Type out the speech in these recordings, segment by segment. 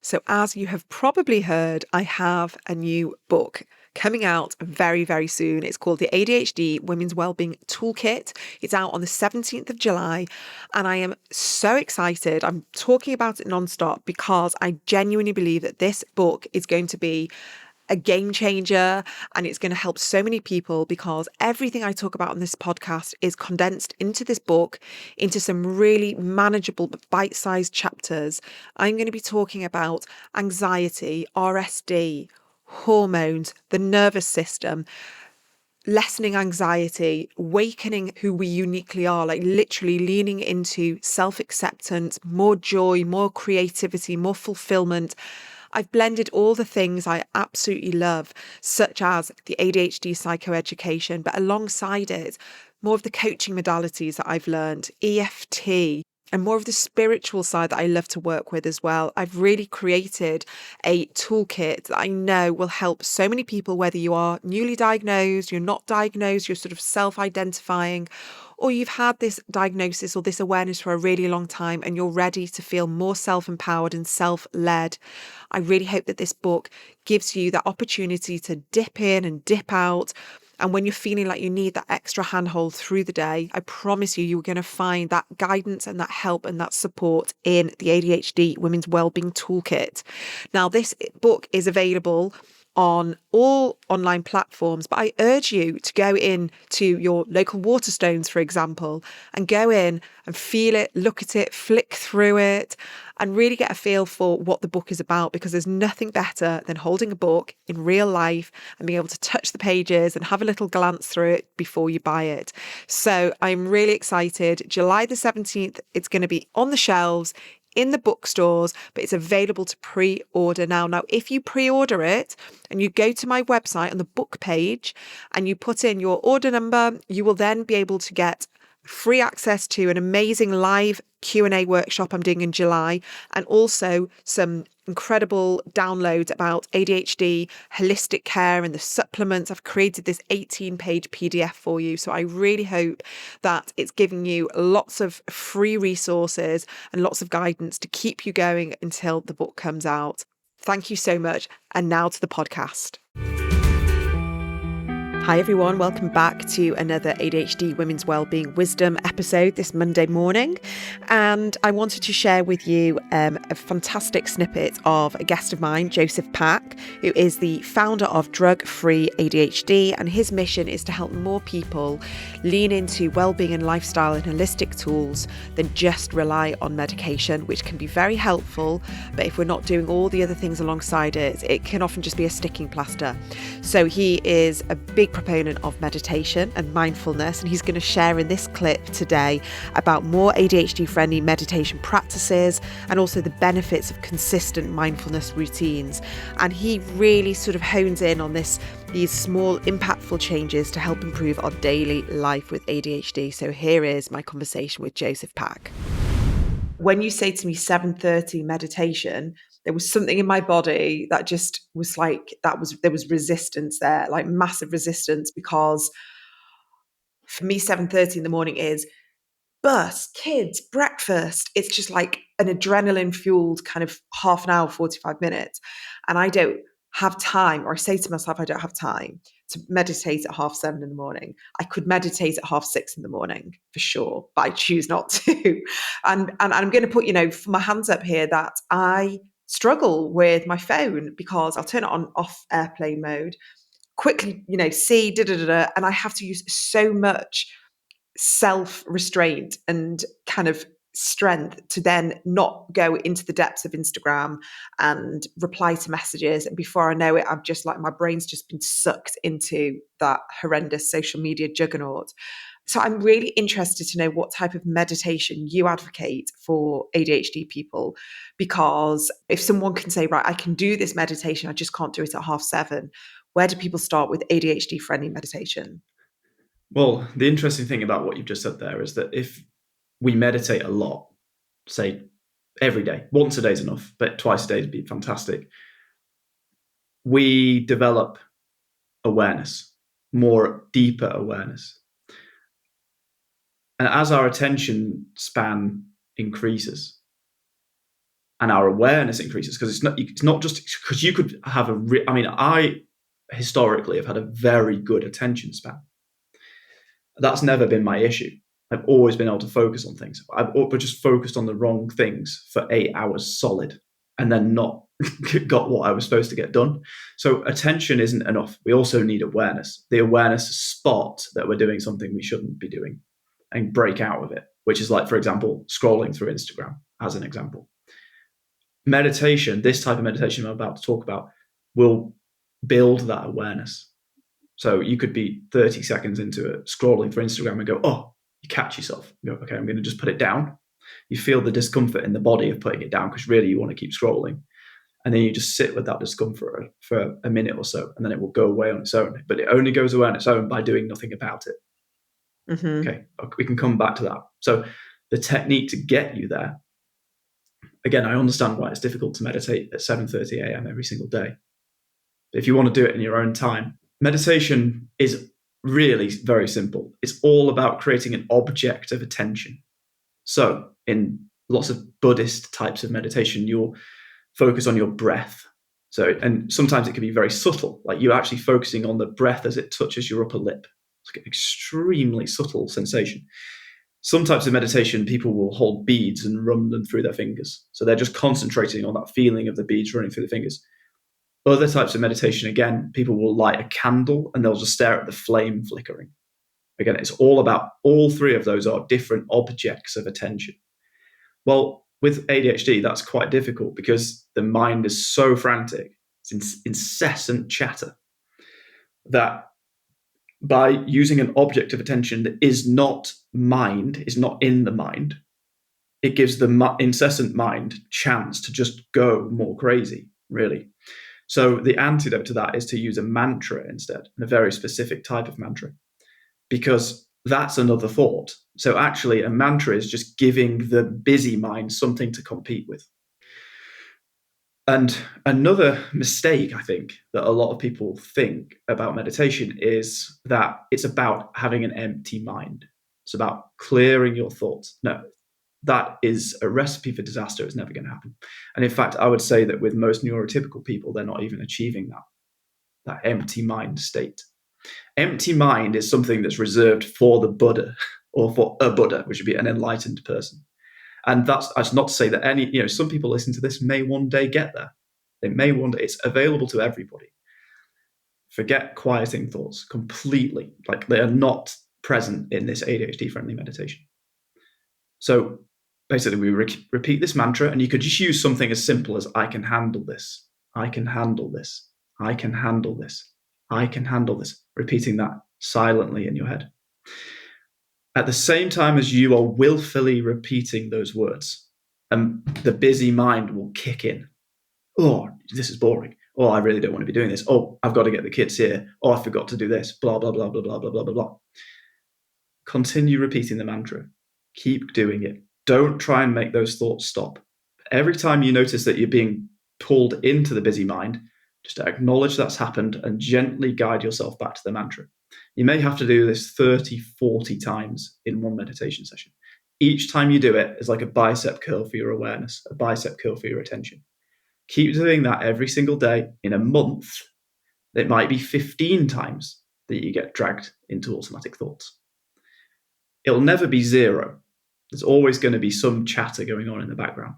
So, as you have probably heard, I have a new book coming out very, very soon. It's called the ADHD Women's Wellbeing Toolkit. It's out on the 17th of July, and I am so excited. I'm talking about it nonstop because I genuinely believe that this book is going to be a game changer and it's going to help so many people, because everything I talk about on this podcast is condensed into this book into some really manageable but bite-sized chapters. I'm going to be talking about anxiety, RSD, hormones, the nervous system, lessening anxiety, awakening who we uniquely are, like literally leaning into self-acceptance, more joy, more creativity, more fulfillment. I've blended all the things I absolutely love, such as the ADHD psychoeducation, but alongside it, more of the coaching modalities that I've learned, EFT, and more of the spiritual side that I love to work with as well. I've really created a toolkit that I know will help so many people, whether you are newly diagnosed, you're not diagnosed, you're sort of self-identifying, or you've had this diagnosis or this awareness for a really long time and you're ready to feel more self-empowered and self-led. I really hope that this book gives you that opportunity to dip in and dip out. And when you're feeling like you need that extra handhold through the day, I promise you, you're going to find that guidance and that help and that support in the ADHD Women's Wellbeing Toolkit. Now, this book is available on all online platforms, but I urge you to go in to your local Waterstones, for example, and go in and feel it, look at it, flick through it, and really get a feel for what the book is about, because there's nothing better than holding a book in real life and being able to touch the pages and have a little glance through it before you buy it. So I'm really excited. July the 17th, it's going to be on the shelves in the bookstores, but it's available to pre-order now. Now, if you pre-order it and you go to my website on the book page and you put in your order number, you will then be able to get free access to an amazing live Q&A workshop I'm doing in July, and also some incredible downloads about ADHD, holistic care and the supplements. I've created this 18-page PDF for you. So I really hope that it's giving you lots of free resources and lots of guidance to keep you going until the book comes out. Thank you so much. And now to the podcast. Hi everyone, welcome back to another ADHD Women's Wellbeing Wisdom episode this Monday morning. And I wanted to share with you a fantastic snippet of a guest of mine, Joseph Pack, who is the founder of Drug Free ADHD. And his mission is to help more people lean into wellbeing and lifestyle and holistic tools than just rely on medication, which can be very helpful. But if we're not doing all the other things alongside it, it can often just be a sticking plaster. So he is a big proponent of meditation and mindfulness, and he's going to share in this clip today about more ADHD-friendly meditation practices and also the benefits of consistent mindfulness routines. And he really sort of hones in on these small impactful changes to help improve our daily life with ADHD. So here is my conversation with Joseph Pack. When you say to me 7:30 meditation, there was something in my body that just was like, there was resistance there, like massive resistance, because for me, 7:30 in the morning is bus, kids, breakfast. It's just like an adrenaline fueled kind of half an hour, 45 minutes. And I don't have time, or I say to myself, I don't have time to meditate at 7:30 in the morning. I could meditate at 6:30 in the morning for sure, but I choose not to. And I'm going to put, my hands up here that I struggle with my phone, because I'll turn it on off airplane mode, quickly, see, and I have to use so much self-restraint and kind of strength to then not go into the depths of Instagram and reply to messages. And before I know it, I've just, like, my brain's just been sucked into that horrendous social media juggernaut. So I'm really interested to know what type of meditation you advocate for ADHD people, because if someone can say, right, I can do this meditation, I just can't do it at 7:30, where do people start with ADHD-friendly meditation? Well, the interesting thing about what you've just said there is that if we meditate a lot, say every day, once a day is enough, but twice a day would be fantastic, we develop awareness, more deeper awareness. And as our attention span increases, and our awareness increases, because it's not just because you could have I historically have had a very good attention span. That's never been my issue. I've always been able to focus on things. I've just focused on the wrong things for 8 hours solid and then not got what I was supposed to get done. So attention isn't enough. We also need awareness. The awareness to spot that we're doing something we shouldn't be doing and break out of it, which is like, for example, scrolling through Instagram as an example. Meditation, this type of meditation I'm about to talk about, will build that awareness. So you could be 30 seconds into it, scrolling through Instagram and go, oh, you catch yourself. You go, okay, I'm going to just put it down. You feel the discomfort in the body of putting it down because really you want to keep scrolling. And then you just sit with that discomfort for a minute or so, and then it will go away on its own. But it only goes away on its own by doing nothing about it. Mm-hmm. Okay, we can come back to that. So the technique to get you there, again, I understand why it's difficult to meditate at 7:30 a.m. every single day. But if you want to do it in your own time, meditation is really very simple. It's all about creating an object of attention. So in lots of Buddhist types of meditation, you'll focus on your breath. So, and sometimes it can be very subtle, like you're actually focusing on the breath as it touches your upper lip. It's an extremely subtle sensation. Some types of meditation, people will hold beads and run them through their fingers. So they're just concentrating on that feeling of the beads running through the fingers. Other types of meditation, again, people will light a candle and they'll just stare at the flame flickering. Again, it's all about, all three of those are different objects of attention. Well, with ADHD, that's quite difficult because the mind is so frantic, it's incessant chatter, that by using an object of attention that is not mind, is not in the mind, it gives the incessant mind chance to just go more crazy, really. So the antidote to that is to use a mantra instead, and a very specific type of mantra, because that's another thought. So actually a mantra is just giving the busy mind something to compete with. And another mistake, I think, that a lot of people think about meditation is that it's about having an empty mind. It's about clearing your thoughts. No, that is a recipe for disaster. It's never going to happen. And in fact, I would say that with most neurotypical people, they're not even achieving that empty mind state. Empty mind is something that's reserved for the Buddha, or for a Buddha, which would be an enlightened person. And that's not to say that some people listen to this may one day get there. They may one day. It's available to everybody. Forget quieting thoughts completely. Like, they are not present in this ADHD-friendly meditation. So basically we repeat this mantra, and you could just use something as simple as, I can handle this. I can handle this. I can handle this. I can handle this. Repeating that silently in your head. At the same time as you are willfully repeating those words, the busy mind will kick in. Oh, this is boring. Oh, I really don't want to be doing this. Oh, I've got to get the kids here. Oh, I forgot to do this. Blah, blah, blah, blah, blah, blah, blah, blah, blah. Continue repeating the mantra. Keep doing it. Don't try and make those thoughts stop. Every time you notice that you're being pulled into the busy mind, just acknowledge that's happened and gently guide yourself back to the mantra. You may have to do this 30, 40 times in one meditation session. Each time you do it is like a bicep curl for your awareness, a bicep curl for your attention. Keep doing that every single day. In a month, it might be 15 times that you get dragged into automatic thoughts. It'll never be zero. There's always going to be some chatter going on in the background.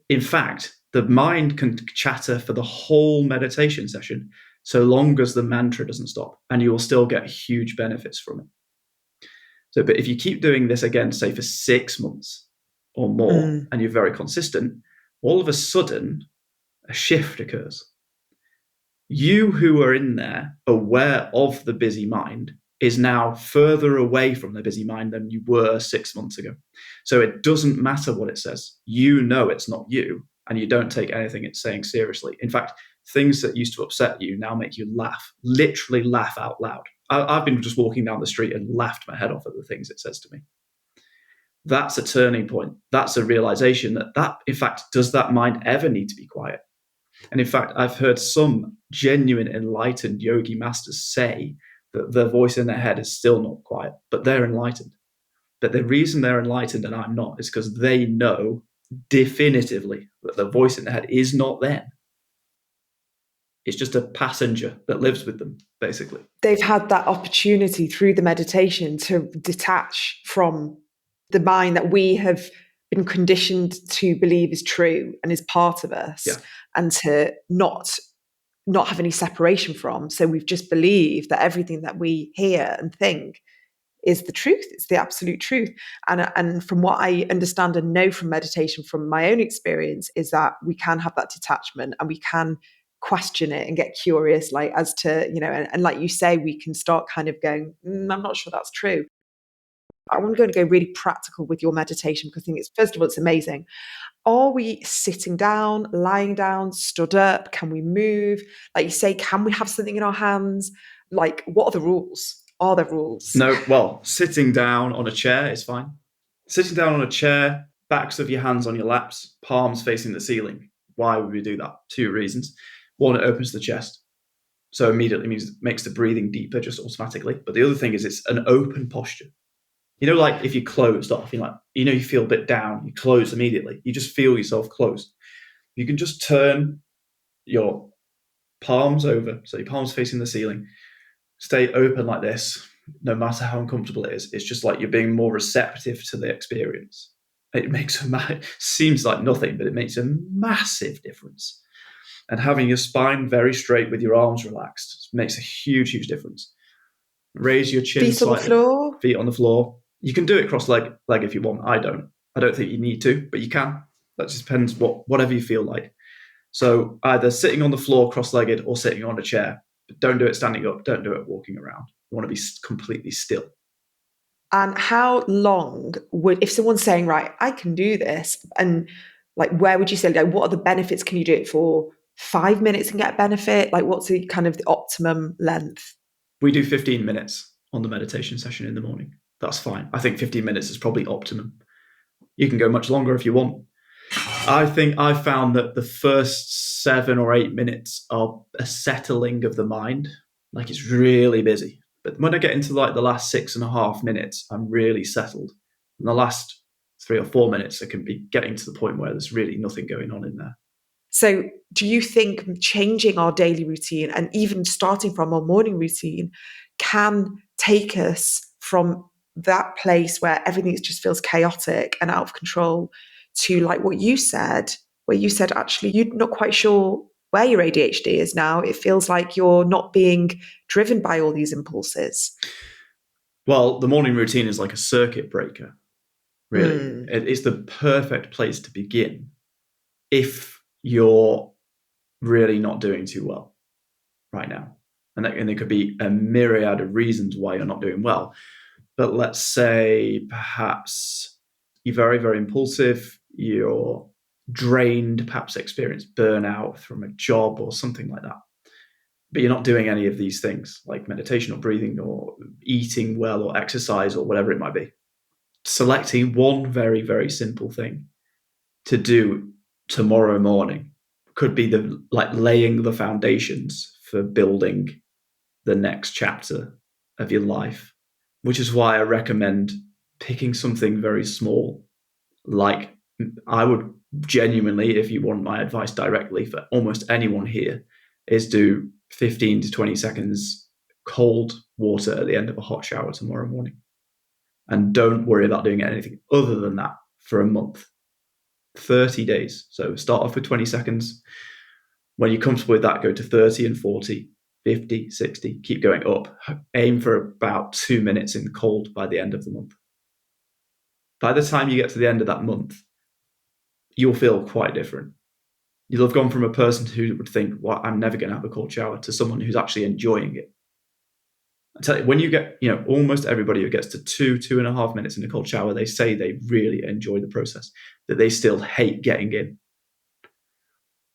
In fact, the mind can chatter for the whole meditation session so long as the mantra doesn't stop, and you will still get huge benefits from it. So, but if you keep doing this again, say for 6 months or more, and you're very consistent, all of a sudden a shift occurs. You who are in there aware of the busy mind is now further away from the busy mind than you were 6 months ago. So it doesn't matter what it says. You know it's not you, and you don't take anything it's saying seriously. In fact, things that used to upset you now make you laugh, literally laugh out loud. I've been just walking down the street and laughed my head off at the things it says to me. That's a turning point. That's a realization that in fact, does that mind ever need to be quiet? And in fact, I've heard some genuine enlightened yogi masters say that the voice in their head is still not quiet, but they're enlightened. But the reason they're enlightened and I'm not is because they know definitively that the voice in the head is not them. It's just a passenger that lives with them, basically. They've had that opportunity through the meditation to detach from the mind that we have been conditioned to believe is true and is part of us, Yeah. and to not have any separation from. So we've just believed that everything that we hear and think is the truth. It's the absolute truth. And from what I understand and know from meditation, from my own experience, is that we can have that detachment and we can question it and get curious, like as to, and like you say, we can start kind of going, I'm not sure that's true. I'm going to go really practical with your meditation, because I think it's, first of all, it's amazing. Are we sitting down, lying down, stood up? Can we move? Like you say, can we have something in our hands? Like, what are the rules? Are there rules? No, well, sitting down on a chair is fine. Sitting down on a chair, backs of your hands on your laps, palms facing the ceiling. Why would we do that? 2 reasons. One, it opens the chest. So immediately makes the breathing deeper just automatically. But the other thing is it's an open posture. Like if you're closed off, you feel a bit down, you close immediately. You just feel yourself closed. You can just turn your palms over, so your palms facing the ceiling. Stay open like this, no matter how uncomfortable it is. It's just like you're being more receptive to the experience. It seems like nothing, but it makes a massive difference. And having your spine very straight with your arms relaxed makes a huge, huge difference. Raise your chin Feet on the slightly. floor? Feet on the floor. You can do it cross-leg if you want. I don't think you need to, but you can. That just depends whatever you feel like. So either sitting on the floor cross-legged or sitting on a chair. But don't do it standing up. Don't do it walking around. You want to be completely still. And how long if someone's saying, right, I can do this, and like, where would you say, like, what are the benefits? Can you do it for 5 minutes and get benefit? Like, what's the kind of the optimum length? We do 15 minutes on the meditation session in the morning. That's fine. I think 15 minutes is probably optimum. You can go much longer if you want. I think I found that the first 7 or 8 minutes are a settling of the mind. Like, it's really busy. But when I get into like the last 6.5 minutes, I'm really settled. In the last 3 or 4 minutes, I can be getting to the point where there's really nothing going on in there. So do you think changing our daily routine, and even starting from our morning routine, can take us from that place where everything just feels chaotic and out of control to, like what you said, where you said actually you're not quite sure where your ADHD is now? It feels like you're not being driven by all these impulses. Well, the morning routine is like a circuit breaker, really. It's the perfect place to begin if you're really not doing too well right now. And there could be a myriad of reasons why you're not doing well. But let's say perhaps you're very, very impulsive, you're drained, perhaps experience burnout from a job or something like that. But you're not doing any of these things like meditation or breathing or eating well or exercise or whatever it might be. Selecting one very, very simple thing to do tomorrow morning could be laying the foundations for building the next chapter of your life, which is why I recommend picking something very small. Like, I would genuinely, if you want my advice directly for almost anyone here, is do 15 to 20 seconds cold water at the end of a hot shower tomorrow morning. And don't worry about doing anything other than that for a month, 30 days. So start off with 20 seconds. When you're comfortable with that, go to 30 and 40, 50, 60, keep going up. Aim for about 2 minutes in cold by the end of the month. By the time you get to the end of that month, you'll feel quite different. You'll have gone from a person who would think, well, I'm never going to have a cold shower, to someone who's actually enjoying it. I tell you, when you get, almost everybody who gets to 2.5 minutes in a cold shower, they say they really enjoy the process, that they still hate getting in.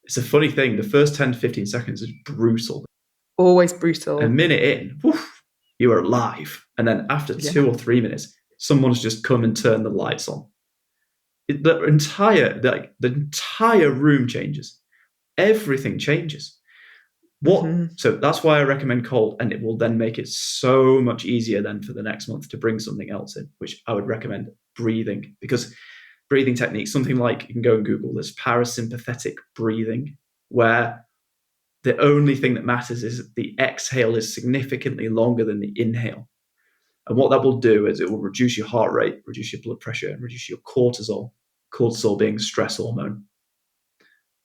It's a funny thing. The first 10 to 15 seconds is brutal. Always brutal. A minute in, woof, you are alive. And then after 2 or 3 minutes, someone's just come and turned the lights on. The entire room changes. Everything changes. So that's why I recommend cold, and it will then make it so much easier then for the next month to bring something else in, which I would recommend breathing, because breathing techniques, something like, you can go and Google this, parasympathetic breathing, where the only thing that matters is the exhale is significantly longer than the inhale. And what that will do is it will reduce your heart rate, reduce your blood pressure, and reduce your cortisol being stress hormone.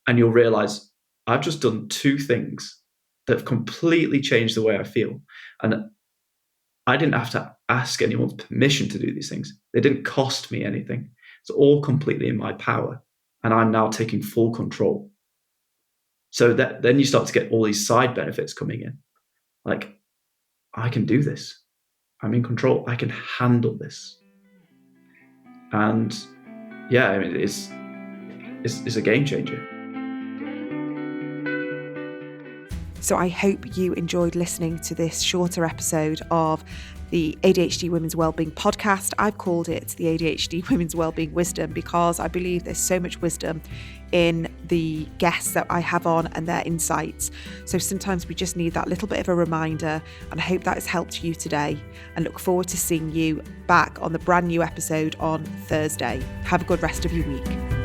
And you'll realize, I've just done two things that have completely changed the way I feel. And I didn't have to ask anyone's permission to do these things. They didn't cost me anything. It's all completely in my power. And I'm now taking full control. So that then you start to get all these side benefits coming in. Like, I can do this. I'm in control. I can handle this. And yeah, I mean, it's a game changer. So I hope you enjoyed listening to this shorter episode of the ADHD Women's Wellbeing podcast. I've called it the ADHD Women's Wellbeing Wisdom because I believe there's so much wisdom in the guests that I have on and their insights. So sometimes we just need that little bit of a reminder, and I hope that has helped you today, and look forward to seeing you back on the brand new episode on Thursday. Have a good rest of your week.